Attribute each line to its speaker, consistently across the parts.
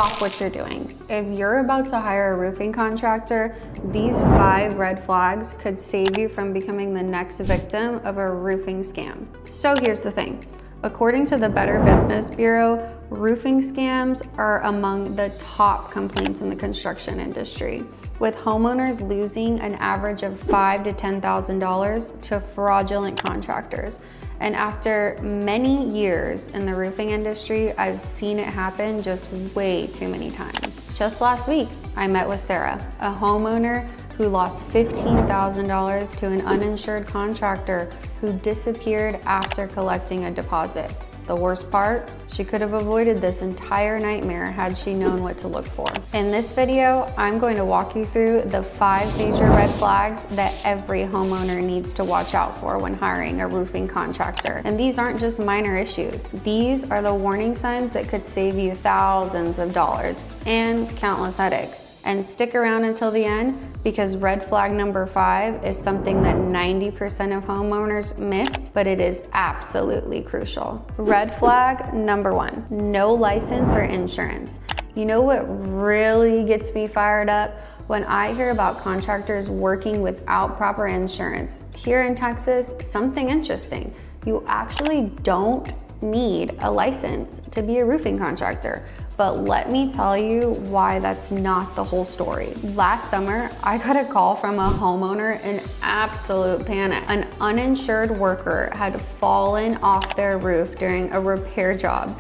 Speaker 1: stop what you're doing. If you're about to hire a roofing contractor, these 5 red flags could save you from becoming the next victim of a roofing scam. So here's the thing. According to the Better Business Bureau, roofing scams are among the top complaints in the construction industry, with homeowners losing an average of $5,000 to $10,000 to fraudulent contractors. And after many years in the roofing industry, I've seen it happen just way too many times. Just last week, I met with Sarah, a homeowner who lost $15,000 to an uninsured contractor who disappeared after collecting a deposit. The worst part, she could have avoided this entire nightmare had she known what to look for. In this video, I'm going to walk you through the 5 major red flags that every homeowner needs to watch out for when hiring a roofing contractor. And these aren't just minor issues. These are the warning signs that could save you thousands of dollars and countless headaches. And stick around until the end, because red flag number 5 is something that 90% of homeowners miss, but it is absolutely crucial. Red flag number 1, no license or insurance. You know what really gets me fired up? When I hear about contractors working without proper insurance. Here in Texas, something interesting. You actually don't need a license to be a roofing contractor. But let me tell you why that's not the whole story. Last summer, I got a call from a homeowner in absolute panic. An uninsured worker had fallen off their roof during a repair job.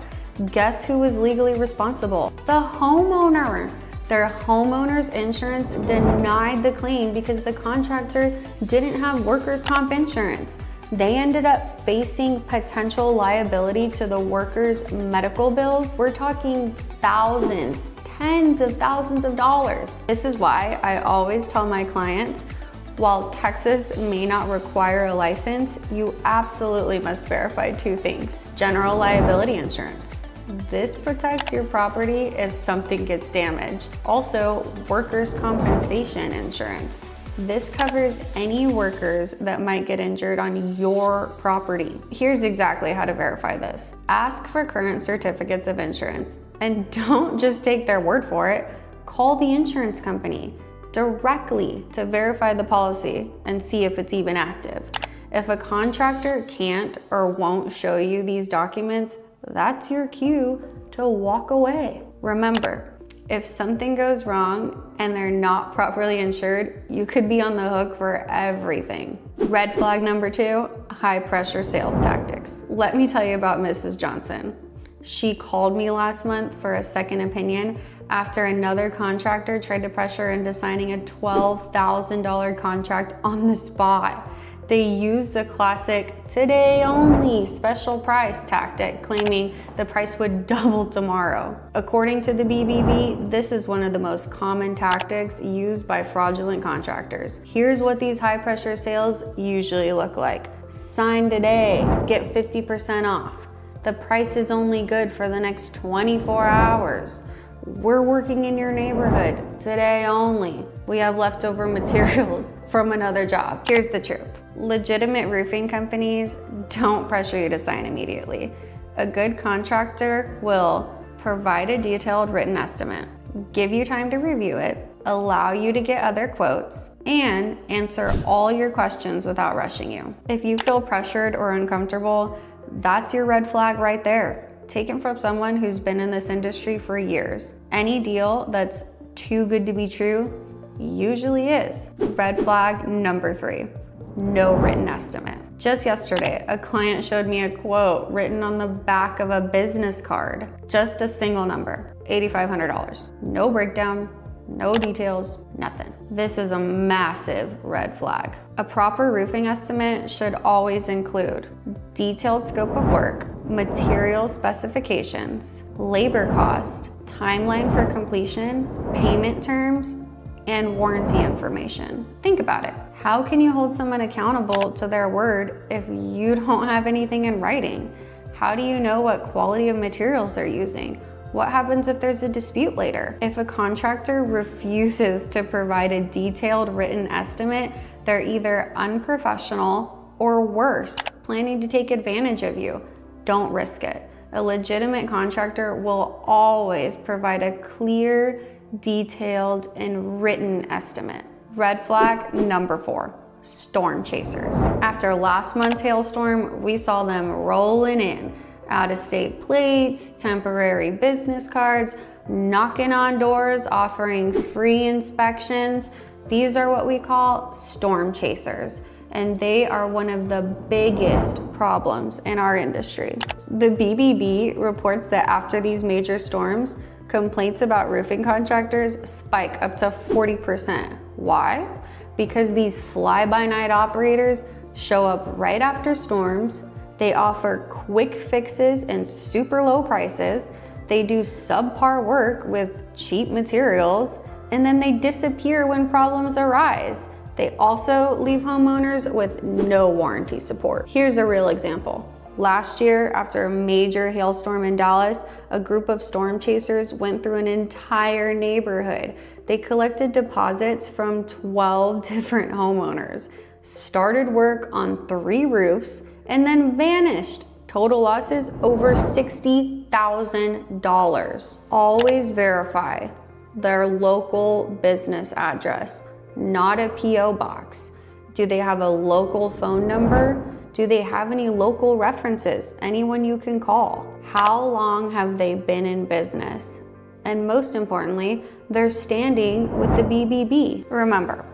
Speaker 1: Guess who was legally responsible? The homeowner. Their homeowner's insurance denied the claim because the contractor didn't have workers' comp insurance. They ended up facing potential liability to the workers' medical bills. We're talking thousands, tens of thousands of dollars. This is why I always tell my clients, while Texas may not require a license, you absolutely must verify 2 things. General liability insurance. This protects your property if something gets damaged. Also, workers' compensation insurance. This covers any workers that might get injured on your property. Here's exactly how to verify this. Ask for current certificates of insurance, and don't just take their word for it. Call the insurance company directly to verify the policy and see if it's even active. If a contractor can't or won't show you these documents, that's your cue to walk away. Remember, if something goes wrong and they're not properly insured, you could be on the hook for everything. Red flag number 2, high pressure sales tactics. Let me tell you about Mrs. Johnson. She called me last month for a second opinion after another contractor tried to pressure her into signing a $12,000 contract on the spot. They used the classic today only special price tactic, claiming the price would double tomorrow. According to the BBB, this is one of the most common tactics used by fraudulent contractors. Here's what these high pressure sales usually look like. Sign today, get 50% off. The price is only good for the next 24 hours. We're working in your neighborhood today only. We have leftover materials from another job. Here's the truth. Legitimate roofing companies don't pressure you to sign immediately. A good contractor will provide a detailed written estimate, give you time to review it, allow you to get other quotes, and answer all your questions without rushing you. If you feel pressured or uncomfortable, that's your red flag right there. Taken from someone who's been in this industry for years. Any deal that's too good to be true usually is. Red flag number 3, no written estimate. Just yesterday, a client showed me a quote written on the back of a business card. Just a single number, $8,500. No breakdown, no details, nothing. This is a massive red flag. A proper roofing estimate should always include detailed scope of work, material specifications, labor cost, timeline for completion, payment terms, and warranty information. Think about it. How can you hold someone accountable to their word if you don't have anything in writing? How do you know what quality of materials they're using? What happens if there's a dispute later? If a contractor refuses to provide a detailed written estimate, they're either unprofessional or worse, planning to take advantage of you. Don't risk it. A legitimate contractor will always provide a clear, detailed, and written estimate. Red flag number 4, storm chasers. After last month's hailstorm, we saw them rolling in. Out-of-state plates, temporary business cards, knocking on doors, offering free inspections. These are what we call storm chasers, and they are one of the biggest problems in our industry. The BBB reports that after these major storms, complaints about roofing contractors spike up to 40%. Why? Because these fly-by-night operators show up right after storms. They offer quick fixes and super low prices. They do subpar work with cheap materials, and then they disappear when problems arise. They also leave homeowners with no warranty support. Here's a real example. Last year, after a major hailstorm in Dallas, a group of storm chasers went through an entire neighborhood. They collected deposits from 12 different homeowners, started work on 3 roofs, and then vanished. Total losses over $60,000. Always verify their local business address, not a PO box. Do they have a local phone number? Do they have any local references? Anyone you can call? How long have they been in business? And most importantly, their standing with the BBB. Remember,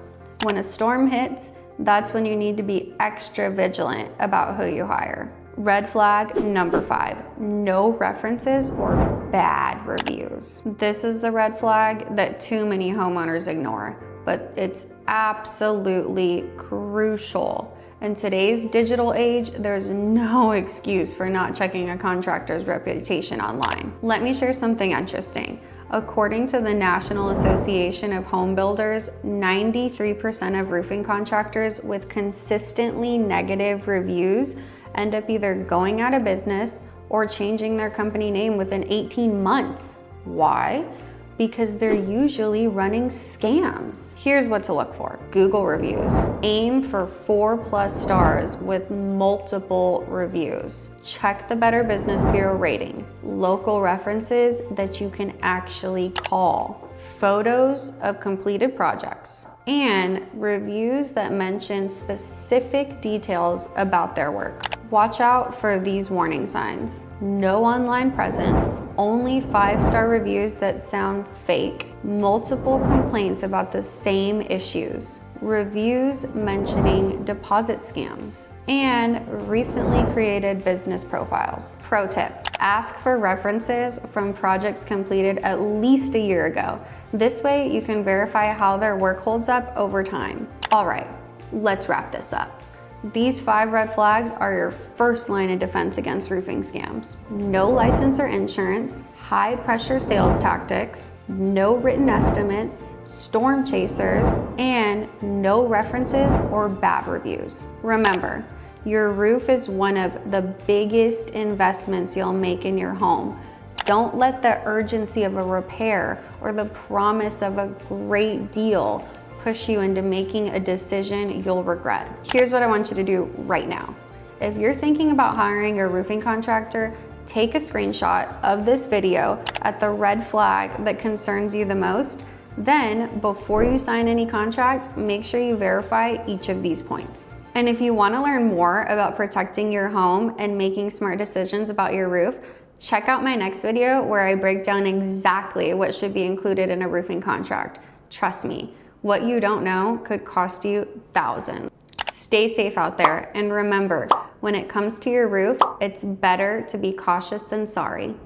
Speaker 1: when a storm hits, that's when you need to be extra vigilant about who you hire. Red flag number 5, no references or bad reviews. This is the red flag that too many homeowners ignore, but it's absolutely crucial. In today's digital age, there's no excuse for not checking a contractor's reputation online. Let me share something interesting. According to the National Association of Home Builders, 93% of roofing contractors with consistently negative reviews end up either going out of business or changing their company name within 18 months. Why? Because they're usually running scams. Here's what to look for. Google reviews. Aim for 4+ stars with multiple reviews. Check the Better Business Bureau rating. Local references that you can actually call. Photos of completed projects. And reviews that mention specific details about their work. Watch out for these warning signs. No online presence, only 5-star reviews that sound fake, multiple complaints about the same issues, reviews mentioning deposit scams, and recently created business profiles. Pro tip, ask for references from projects completed at least a year ago. This way you can verify how their work holds up over time. All right, let's wrap this up. These 5 red flags are your first line of defense against roofing scams. No license or insurance, high pressure sales tactics, no written estimates, storm chasers, and no references or bad reviews. Remember, your roof is one of the biggest investments you'll make in your home. Don't let the urgency of a repair or the promise of a great deal push you into making a decision you'll regret. Here's what I want you to do right now. If you're thinking about hiring a roofing contractor, take a screenshot of this video at the red flag that concerns you the most. Then, before you sign any contract, make sure you verify each of these points. And if you want to learn more about protecting your home and making smart decisions about your roof, check out my next video where I break down exactly what should be included in a roofing contract. Trust me, what you don't know could cost you thousands. Stay safe out there, and remember, when it comes to your roof, it's better to be cautious than sorry.